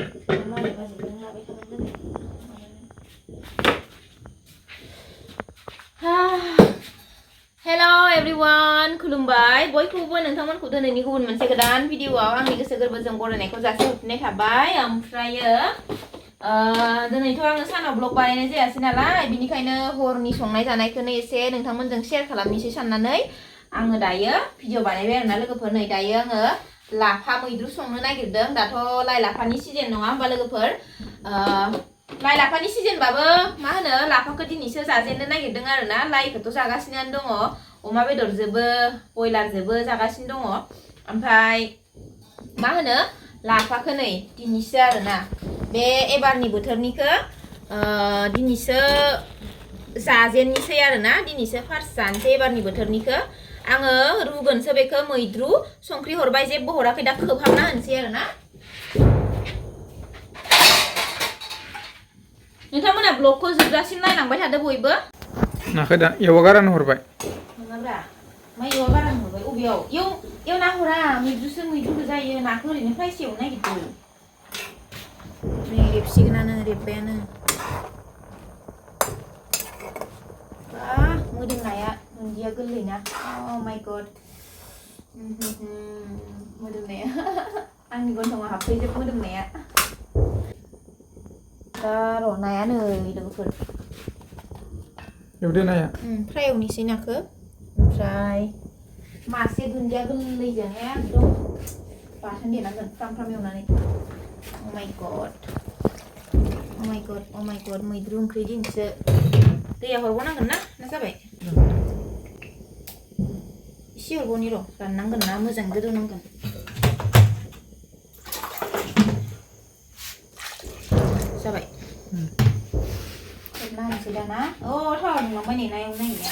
Hello everyone, खुलुमबाय बयखौबो नोंथांमोनखौ दिनैनि गुबुन मोनसे गोदान भिडिअआव आंनि गोसो गोरबोजों बरायनायखौ जासिहरफिननाय थाबाय ओमफ्रायो दिनैथ' आङो सानाव ब्लग बानायनाय जायासै नालाय बिनिखायनो हरनि संनाय जानायखौनो एसे नोंथांमोनजों शेयार खालामनोसै साननानै आङो दायो भिडिअ बानायबाय आरोना लोगोफोर नै दायो आङो लाफा मैद्रु संनो नागिरदों दाथ' लाइ लाफानि सिजन नङा होमबा लोगोफोर लाइ लाफानि सिजनबाबो मा होनो लाफाखौ दिनैसो जाजेननो नागिरदों आरोना लाइखौथ' जागासिनो दङ अमा बेदरजोंबो बयलारजोंबो जागासिनो दङ ओमफ्राय मा होनो लाफाखौ नै दिनैसो आरोना बे एबारनि बोथोरनिखौ दिनैसो जाजेननोसै आरोना दिनैसो फार्स्ट जानोसै एबारनि बोथोरनिखौ आङो रुगोनसो बेखौ मैद्रु संख्रि हरबाय जेबो हराखै दा खोबहाबना होनोसै आरोना नोंथांमोना ब्लगखौ जोबजासिम नायलांबाय थादो बयबो नाखौ दा एवा गारानो हरबाय नङाब्रा मा एवा गारानो हरबाय अबेयाव एवना हरा मैद्रुसो मैद्रु जायो नाखौ ओरैनो फ्रायसो एवनो नागिरदों नै रेबसिगोनानो रेबबायानो बा मोदोमनाया दुन्दिया गोरलैना अ माय गड मोदोमनाया आंनि गन्थंआव हाबफैजोब मोदोमनाया दा र' नाया नै लोगोफोर एवदो नाया फ्राय एवनोसै नाखौ ओमफ्राय मासे दुन्दिया गोरलैजों एकदम बाथोन देनांगोन फ्राम फ्राम एवनानै अ माय गड मैद्रु ओंख्रि दिनैसो दैया हरबावनांगोन ना जाबाय एसे हरबावनि र' राननांगोन ना मोजां गोदौनांगोन जाबाय खोबना होनोसै दाना अ थावा दुंलांबाय नै ना एवनो नागिरनाया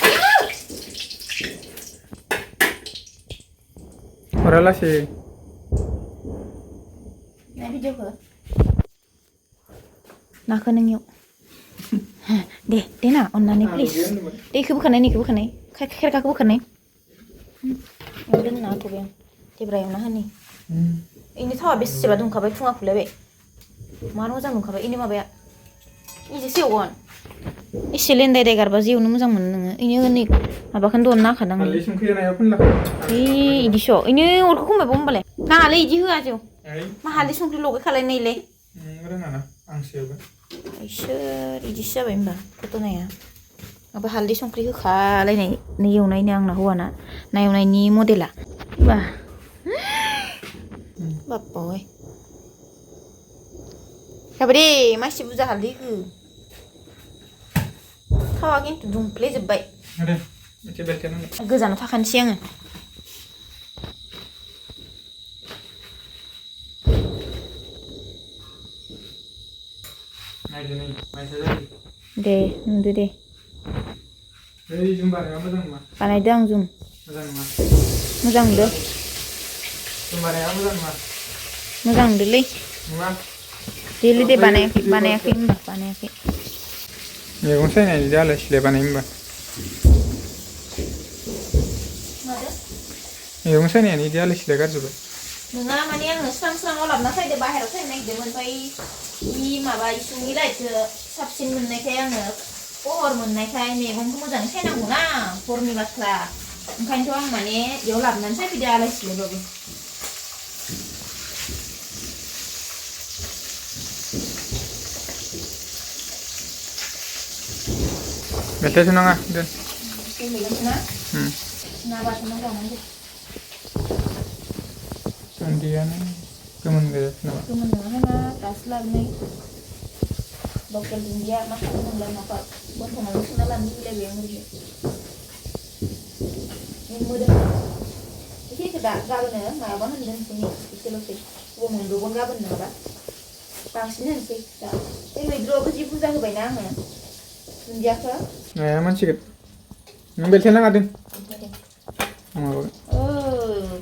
हरा लासै ना भिडिअखौ नाखौ नों एव दे ना अननानै प्लिज दैखौ बोखानाय नैखौ बोखानाय खेरखाखौ बोखानाय दोनना होथ'बाय आं देब्रा एवना होनि इनि थावा बेसेबा दुंखाबाय फुङा फुलायबाय मार मोजां दुंखाबाय इनि माबाया इजोंसो एवगोन एसे लेन्दाय गारबा जेवनो मोजां मोनो नोङो इनो नै माबाखौनो दन नाखादां इदिस' इनो अरखौ खमायबाव होमबालाय नाङालै इदि होआ जेव मा हालदै संख्रि लगाय खालायनायलै इसोर इदिसो जाबाय होमबा घटनाया माबा हालदै संख्रि होखालायनाय नै एवनायनि आंना हौवाना ना एवनायनि मडेला बाप्पाय जाबाय दे मासि बुरजा हालदै हो थावा खिन्थु दुंफ्लेजोब्बाय गोजानाव थाखानोसै आङो दे नुदो दे बानायदो आं जुम मोजां नुदो मोजां नुदोलै देलै दे बानायाखै होनबा बानायाखै मैगं सायनाय आलाय सिलाय बानाय होनबा मैगं सायनायानो इदि आलाय सिलाय गारजोब्बाय नङा माने आङो स्रां स्राङाव लाबोना सायदो बाहेरायाव सायनो नागिरदोंमोन ओमफ्राय इ माबा इसिंनि लाइटखौ साबसिन मोननायखाय आङो पहर मोननायखाय मैगंखौ मोजाङै सायनांगौ ना हरनि बाथ्रा ओंखायनोथ' आं माने बेयाव लाबोनानै सायफैदो आलाय सिलायबाबो मेथाइसो नाङा दोन ना बाथोनाव जानांगौ दुन्दियानो गोमोन गोजासो नामा गोमोन नङाहाय मा दासो लाबोनाय लकेल दुन्दिया मा खालामनांगौ माबा गन्थंआवनो सोना लानो लुबैलायबाय आं ओरैनो मोदोम एसे दा गाबोनो मायाबा होनदोंसै नै एसेल'सै बबाव मोनब्रबगोन गाबोन नङाबा बांसिन होनोसै दा बे मैद्रुआवबो जि बुरजा होबायना आङो दुन्दियाखौ नाया मोनसिगोन नों बेलथाय नाङा दोन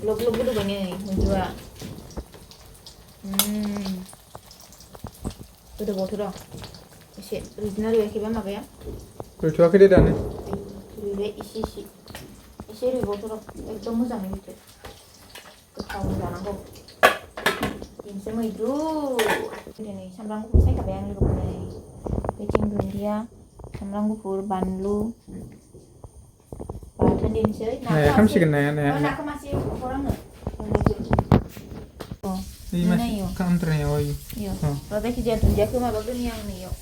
ग्लब ग्लब गोदौबाय नै मैद्रुआ गोदौबावथो र' एसे रुइदोंना रुइयाखैबा माबाया रुइथ'वाखै दे दानो रुइबाय एसे रुइबावथो र' एकदम मोजाङै रुइथो गोथाव जानांगौ dimsum मैद्रु दिनै सामब्राम गुफुर सायखाबाय आं लोगोफोर बेथिं दुन्दिया सामब्राम गुफुर बानलु बाथोन देनोसै नाया खामसिगोन नाया नाखौ मासे हर आंनो इ मासे खामद्रायनायाव इयो जायखिजाया दुन्दियाखौ माबाग्रोनि आं नैयाव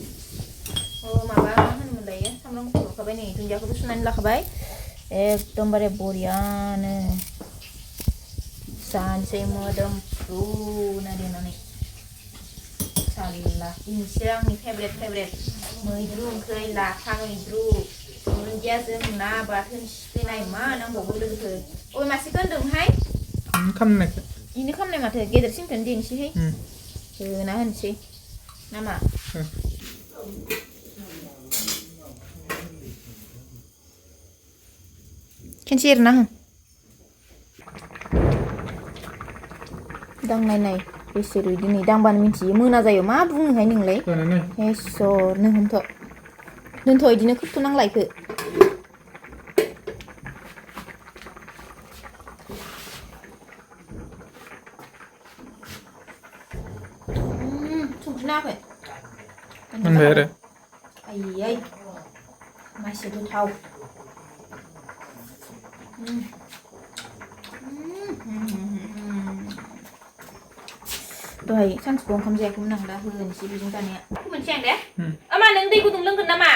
माबा मा होनोमोनलायो सामब्राम गुफुर होखाबाय नै दुन्दियाखौबो सुनानै लाखाबाय एकदमबारे बरियानो जानोसै मोदोमफ्रुनो देनानै साला दिनैसो आंनि फेभरेट मैद्रु ओंख्रि लाफा मैद्रु दुन्दियाजों ना बाथोन सिफ्लेनाय मा नांबावगौ लोगोफोर अबे मासेखौ होनदोंहाय खामनायखौ इनो खामनाय माथो गेदेरसिनखौनो देनोसैहाय होना होनोसै नामा खेनसे एरना हो दांनाय बेसे रुइदि नै दांबानो मिथियो मोना जायो मा बुङोहाय नोंलाय हेसर नों होनथ' दोनथ' इदिनो खोबथ'नांला इखो संख्रि नाङाखै मोनबाय आरो आयै मासे गोथाव दहाय सानसेखौ ओंखाम जायाखैमोन आं दा होनोसै बेजों जानाया मोनसे आं दे मा नों दै गुदुं लोंगोन नामा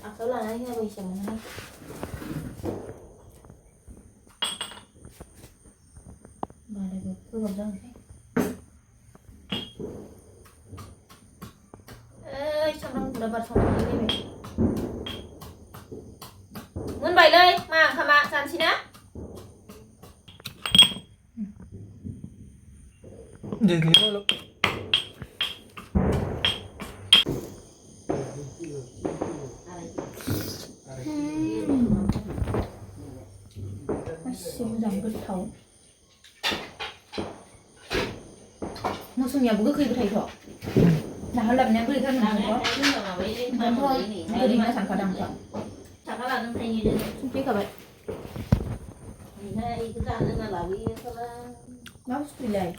आखायाव लानानै होआबो एसे मोनहाय बालायबो गोबाब जागोनहाय सामब्राम गुफुरा बारसावनानै फैबाय मोनबायलै मा ओंखामा जानोसै ना मासे मोजां गोथाव मोसौनियाबो गोखैबो थायोथ' नाहा लाबोनाया बोरै खालामनांगौ गोदैना सानखादां संफैखाबाय मा बुस्थुलाय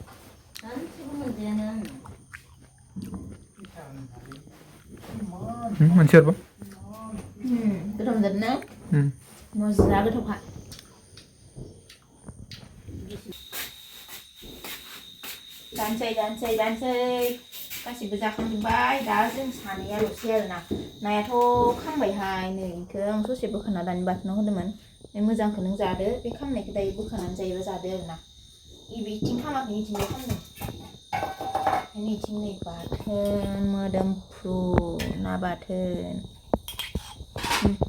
मोनसे आरोबाव गोथाव जादों ना मोजां गोथावखा जानोसै गासिबो जाखांजोब्बाय दा जों सानैयाल'सै आरोना नायाथ' खामबायहाय नै इखौ आं ससे बोखाना दानि बाथोनाव होदोंमोन बे मोजांखौ नों जादो बे खामनायखौ दायो बोखानानै जायोबा जादो आरोना इथिं खामाखै इथिंल' खामदों ओंखायनो इथिं नै बाथोन मोदोमफ्रु ना बाथोन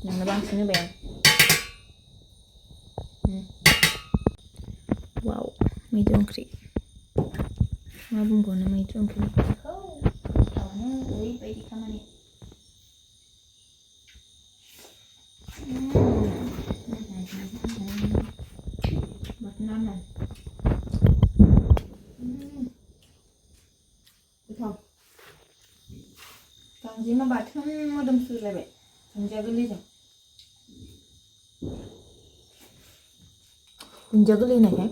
नोंनो बांसिन होबाय आं वाव मैद्रु ओंख्रि मा बुंबावनो मैद्रु ओंख्रिखौ गोथावानो ओरैबायदि खामानि बाथोनानो गोथाव गांजेमा बाथोन मोदोमफ्रुलायबाय दुन्दिया गोरलैजों दुन्दिया गोरलै होनायखाय